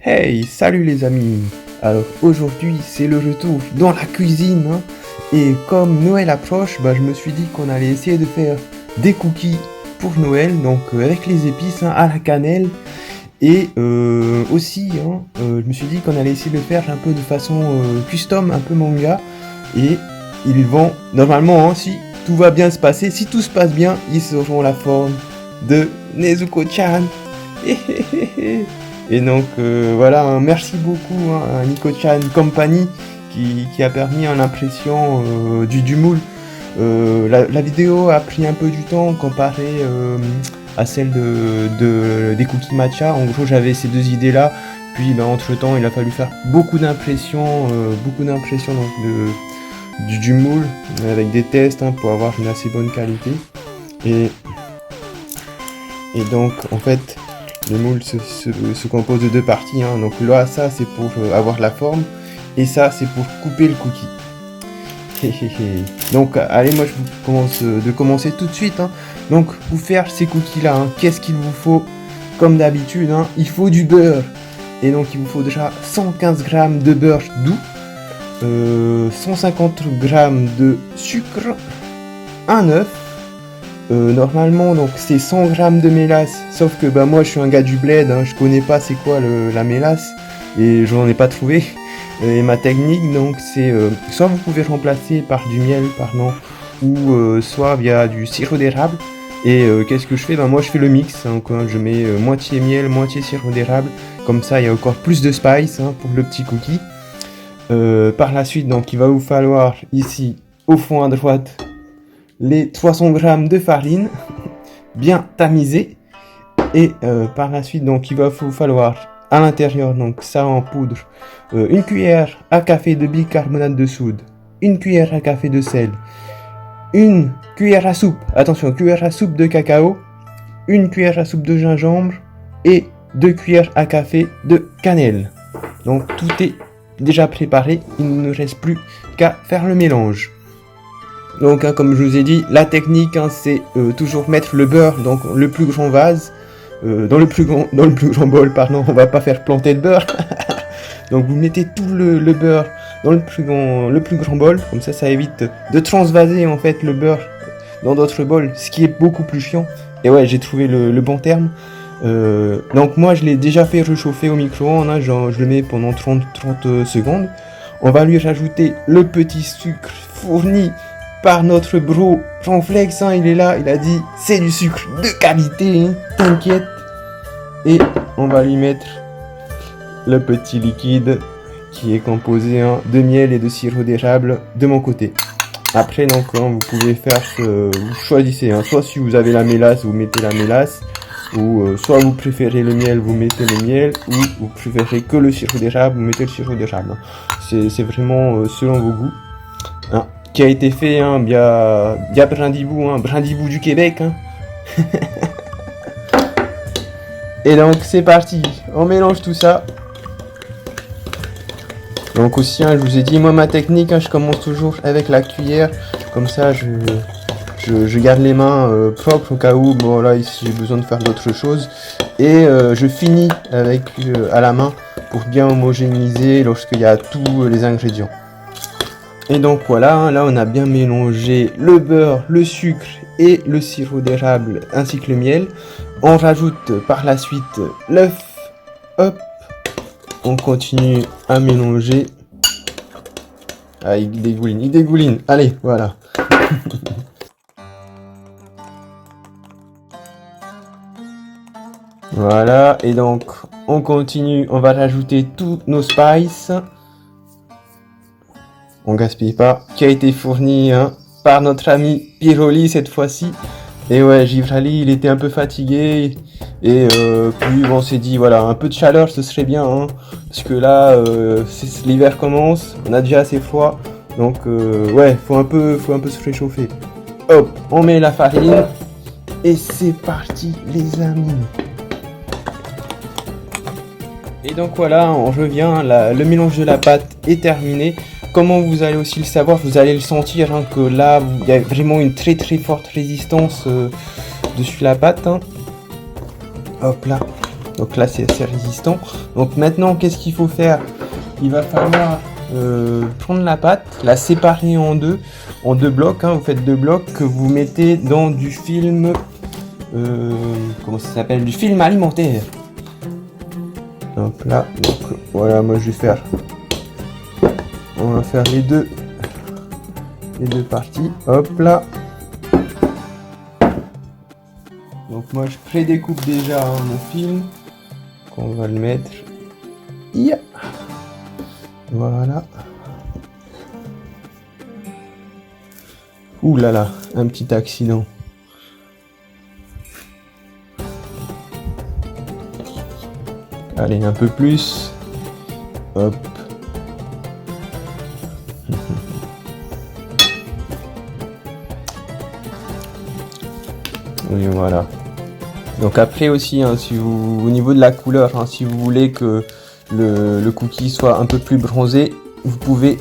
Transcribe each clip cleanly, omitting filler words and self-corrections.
Hey, salut les amis. Alors aujourd'hui c'est le retour dans la cuisine hein. Et comme Noël approche, je me suis dit qu'on allait essayer de faire des cookies pour Noël, donc avec les épices hein, à la cannelle. Et aussi, je me suis dit qu'on allait essayer de le faire un peu de façon custom, un peu manga. Et ils vont, normalement, hein, si tout va bien se passer, si tout se passe bien, ils auront la forme de Nezuko-chan. Et donc voilà, hein, merci beaucoup hein, à Nico-chan Company qui a permis l'impression du moule. La vidéo a pris un peu du temps comparé à celle des cookies matcha. En gros, j'avais ces deux idées là, puis entre temps il a fallu faire beaucoup d'impressions du moule avec des tests hein, pour avoir une assez bonne qualité. Et donc en fait le moule se compose de deux parties hein. Donc là ça c'est pour avoir la forme et ça c'est pour couper le cookie. Donc allez, moi je vous commencer tout de suite hein. Donc pour faire ces cookies là hein, qu'est-ce qu'il vous faut? Comme d'habitude hein, il faut du beurre. Et donc il vous faut déjà 115 g de beurre doux, 150 g de sucre, un œuf. Normalement donc c'est 100 g de mélasse, sauf que moi je suis un gars du bled hein, je connais pas c'est quoi la mélasse et j'en ai pas trouvé. Et ma technique donc c'est soit vous pouvez remplacer par du miel ou soit via du sirop d'érable. Et qu'est-ce que je fais? Moi je fais le mix hein, quand je mets moitié miel, moitié sirop d'érable, comme ça il y a encore plus de spice hein, pour le petit cookie. Par la suite donc il va vous falloir ici au fond à droite les 300 g de farine bien tamisée. Et par la suite donc il va vous falloir à l'intérieur, donc ça en poudre, une cuillère à café de bicarbonate de soude, une cuillère à café de sel, une cuillère à soupe, attention, cuillère à soupe de cacao, une cuillère à soupe de gingembre et 2 cuillères à café de cannelle. Donc tout est déjà préparé, il ne reste plus qu'à faire le mélange. Donc comme je vous ai dit, la technique c'est toujours mettre le beurre dans le plus grand vase, dans le plus grand bol, pardon, on va pas faire planter le beurre. Donc vous mettez tout le beurre dans le plus grand bol, comme ça évite de transvaser en fait le beurre dans d'autres bols, ce qui est beaucoup plus chiant. Et ouais, j'ai trouvé le bon terme. Donc moi je l'ai déjà fait réchauffer au micro-ondes, hein, je le mets pendant 30 secondes. On va lui rajouter le petit sucre fourni par notre bro Jean-Flex, hein, il est là, il a dit c'est du sucre de qualité, hein, t'inquiète. Et on va lui mettre le petit liquide qui est composé hein, de miel et de sirop d'érable de mon côté. Après donc hein, vous pouvez faire vous choisissez, hein, soit si vous avez la mélasse vous mettez la mélasse, ou soit vous préférez le miel vous mettez le miel, ou vous préférez que le sirop d'érable vous mettez le sirop d'érable. Hein. C'est vraiment selon vos goûts. Hein. Qui a été fait hein, via Brindibou du Québec. Hein. Et donc c'est parti, on mélange tout ça. Donc aussi, hein, je vous ai dit, moi ma technique, hein, je commence toujours avec la cuillère. Comme ça je garde les mains propres au cas où, bon là ici j'ai besoin de faire d'autres choses. Et je finis avec à la main pour bien homogénéiser lorsqu'il y a tous les ingrédients. Et donc voilà, hein, là on a bien mélangé le beurre, le sucre et le sirop d'érable ainsi que le miel. On rajoute par la suite l'œuf. Hop, on continue à mélanger. Ah, il dégouline. Allez, voilà. Voilà, et donc on continue, on va rajouter tous nos spices. On gaspille pas, qui a été fourni hein, par notre ami Piroli cette fois-ci. Et ouais, Givrali il était un peu fatigué et puis on s'est dit voilà, un peu de chaleur ce serait bien hein, parce que là l'hiver commence, on a déjà assez froid, donc ouais, faut un peu se réchauffer. Hop, on met la farine et c'est parti les amis. Et donc voilà, on revient, le mélange de la pâte est terminé. Comment vous allez aussi le savoir, vous allez le sentir hein, que là il y a vraiment une très forte résistance dessus la pâte. Hein. Hop là. Donc là c'est assez résistant. Donc maintenant qu'est-ce qu'il faut faire? Il va falloir prendre la pâte, la séparer en deux blocs, hein. Vous faites 2 blocs que vous mettez dans du film, comment ça s'appelle? Du film alimentaire. Hop là, donc voilà, moi je vais faire, on va faire les deux parties, hop là. Donc moi je prédécoupe déjà mon film, qu'on va le mettre, yeah. Voilà. Ouh là là, un petit accident. Allez, un peu plus. Hop. Oui, voilà. Donc après aussi, hein, si vous, au niveau de la couleur, hein, si vous voulez que le cookie soit un peu plus bronzé, vous pouvez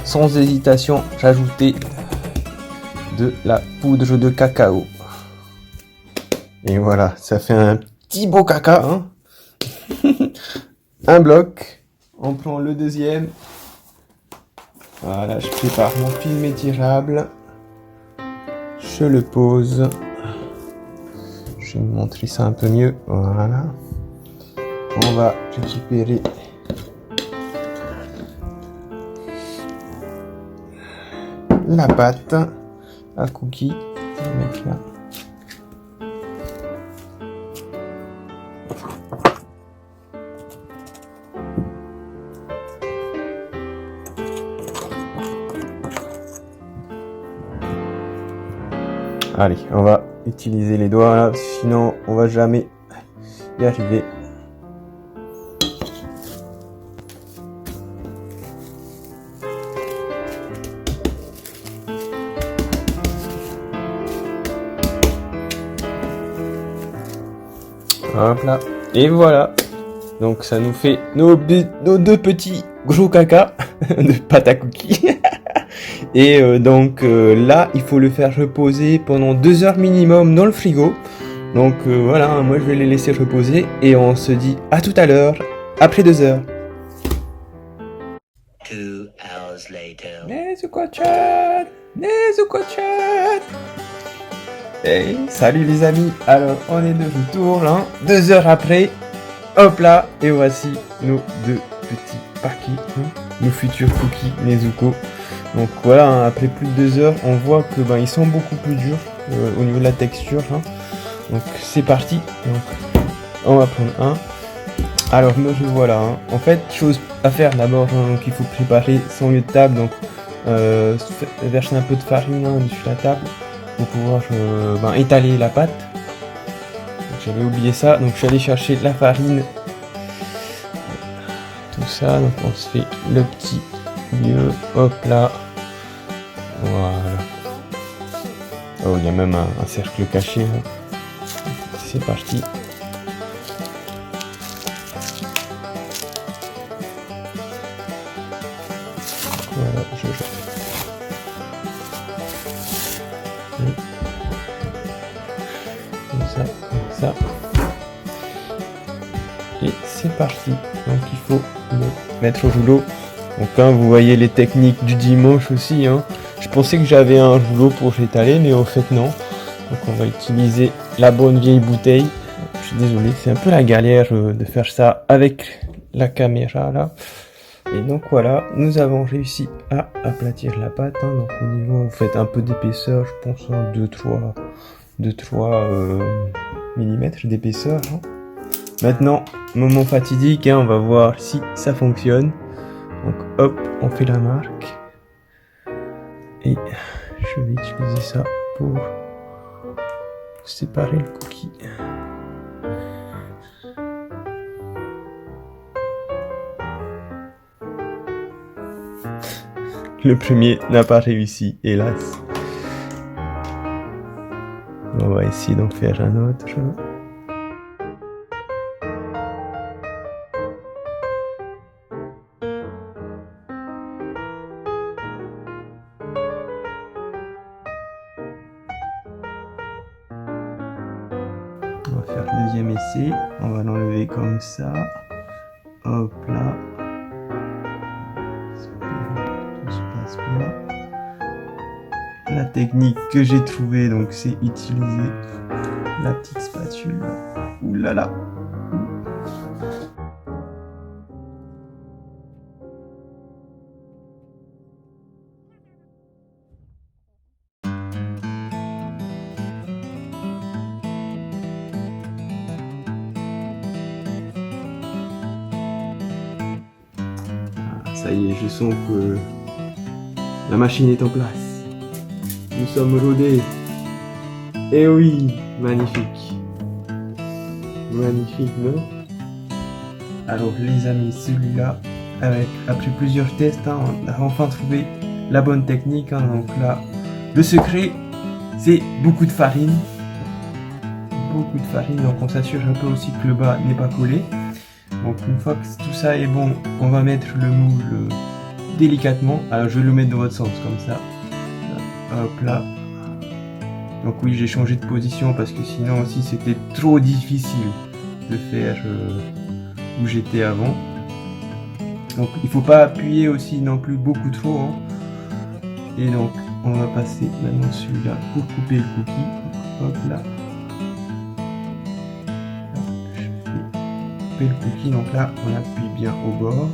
sans hésitation rajouter de la poudre de cacao. Et voilà, ça fait un petit beau caca, hein. Un bloc, on prend le deuxième. Voilà, je prépare mon film étirable. Je le pose. Je vais vous montrer ça un peu mieux. Voilà. On va récupérer la pâte à cookies. Je vais mettre là. Allez, on va utiliser les doigts là, sinon on va jamais y arriver. Hop là, et voilà. Donc ça nous fait nos deux petits gros caca de pâte à cookies. Et donc là, il faut le faire reposer pendant 2 heures minimum dans le frigo. Donc voilà, moi je vais les laisser reposer et on se dit à tout à l'heure, après 2 heures. 2 hours later. Hey, salut les amis, alors on est de retour là, 2 heures après, hop là, et voici nos 2 petits paquets, hein, nos futurs cookies Nezuko. Donc voilà, hein, après plus de 2 heures, on voit que ils sont beaucoup plus durs au niveau de la texture, hein. Donc c'est parti, donc, on va prendre un. Alors me voilà, hein. En fait, chose à faire d'abord, hein, donc il faut préparer son lieu de table, donc verser un peu de farine, hein, dessus la table pour pouvoir étaler la pâte. J'avais oublié ça, donc je suis allé chercher la farine, tout ça, donc on se fait le petit lieu, hop là, voilà. Oh, il y a même un cercle caché là. C'est parti. Voilà, je jette. Comme ça. Et c'est parti. Donc il faut le mettre au rouleau. Donc hein, vous voyez les techniques du dimanche aussi, hein. Je pensais que j'avais un rouleau pour l'étaler, mais au fait non. Donc on va utiliser la bonne vieille bouteille. Je suis désolé, c'est un peu la galère de faire ça avec la caméra là. Et donc voilà, nous avons réussi à aplatir la pâte, hein. Donc au niveau, vous faites un peu d'épaisseur, je pense 2-3 mm d'épaisseur, hein. Maintenant, moment fatidique, hein, on va voir si ça fonctionne. Donc hop, on fait la marque. Et je vais utiliser ça pour séparer le cookie. Le premier n'a pas réussi, hélas. On va essayer d'en faire un autre. On va faire le deuxième essai. On va l'enlever comme ça. Hop là. Tout se passe bien. La technique que j'ai trouvée, donc, c'est utiliser la petite spatule. Ouh là là. Ça y est, je sens que la machine est en place. Nous sommes rodés. Eh oui, magnifique. Magnifique, non? Alors les amis, celui-là, après plusieurs tests, hein, on a enfin trouvé la bonne technique. Hein, donc là, le secret, c'est beaucoup de farine. Beaucoup de farine, donc on s'assure un peu aussi que le bas n'est pas collé. Donc une fois que tout ça est bon, on va mettre le moule délicatement. Alors je vais le mettre dans votre sens comme ça. Hop là. Donc oui, j'ai changé de position parce que sinon aussi c'était trop difficile de faire où j'étais avant. Donc il faut pas appuyer aussi non plus beaucoup trop. Hein. Et donc on va passer maintenant celui-là pour couper le cookie. Hop là. Le cookie, donc là on appuie bien au bord,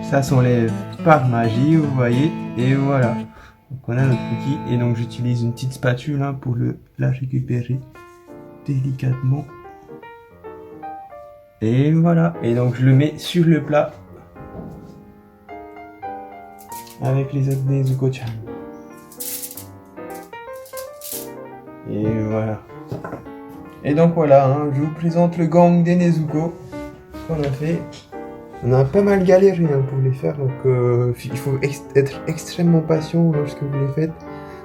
ça s'enlève par magie, vous voyez, et voilà, donc on a notre cookie. Et donc j'utilise une petite spatule hein, pour la récupérer délicatement, et voilà. Et donc je le mets sur le plat avec les autres Nezuko-chan, et voilà. Et donc voilà, hein, je vous présente le gang des Nezuko qu'on a fait. On a pas mal galéré hein, pour les faire, donc il faut être extrêmement patient lorsque vous les faites,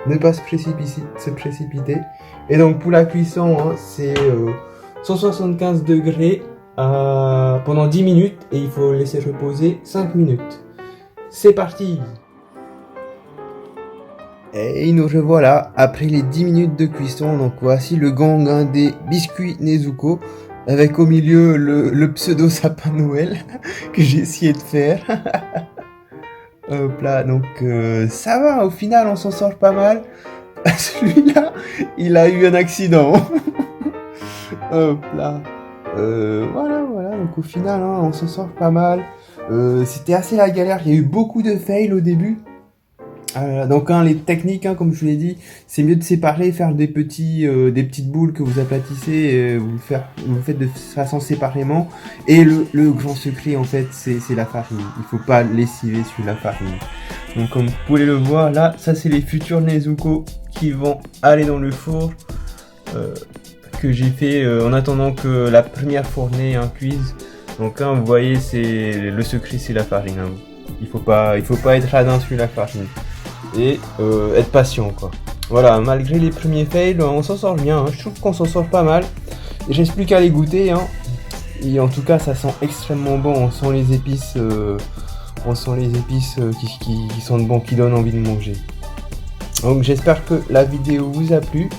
ne pas se précipiter. Et donc pour la cuisson, hein, c'est 175 degrés pendant 10 minutes et il faut laisser reposer 5 minutes. C'est parti! Et nous revoilà après les 10 minutes de cuisson. Donc voici le gang hein, des biscuits Nezuko avec au milieu le pseudo sapin Noël que j'ai essayé de faire. Hop là, donc ça va, au final on s'en sort pas mal. Celui-là, il a eu un accident. Hop là. Voilà, donc au final hein, on s'en sort pas mal. C'était assez la galère, il y a eu beaucoup de fails au début. Donc hein, les techniques, hein, comme je vous l'ai dit, c'est mieux de séparer, faire des petites boules que vous aplatissez, vous le faites de façon séparément. Et le grand secret en fait, c'est la farine. Il faut pas lessiver sur la farine. Donc comme vous pouvez le voir là, ça c'est les futurs Nezuko qui vont aller dans le four que j'ai fait en attendant que la première fournée hein, cuise. Donc hein, vous voyez, c'est le secret, c'est la farine. Hein. Il faut pas être radin sur la farine. Et être patient quoi. Voilà, malgré les premiers fails, on s'en sort bien, hein. Je trouve qu'on s'en sort pas mal. Et reste plus qu'à les goûter, hein. Et en tout cas ça sent extrêmement bon, on sent les épices, qui sentent bon, qui donnent envie de manger. Donc j'espère que la vidéo vous a plu.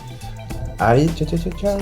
Allez, ciao ciao ciao ciao.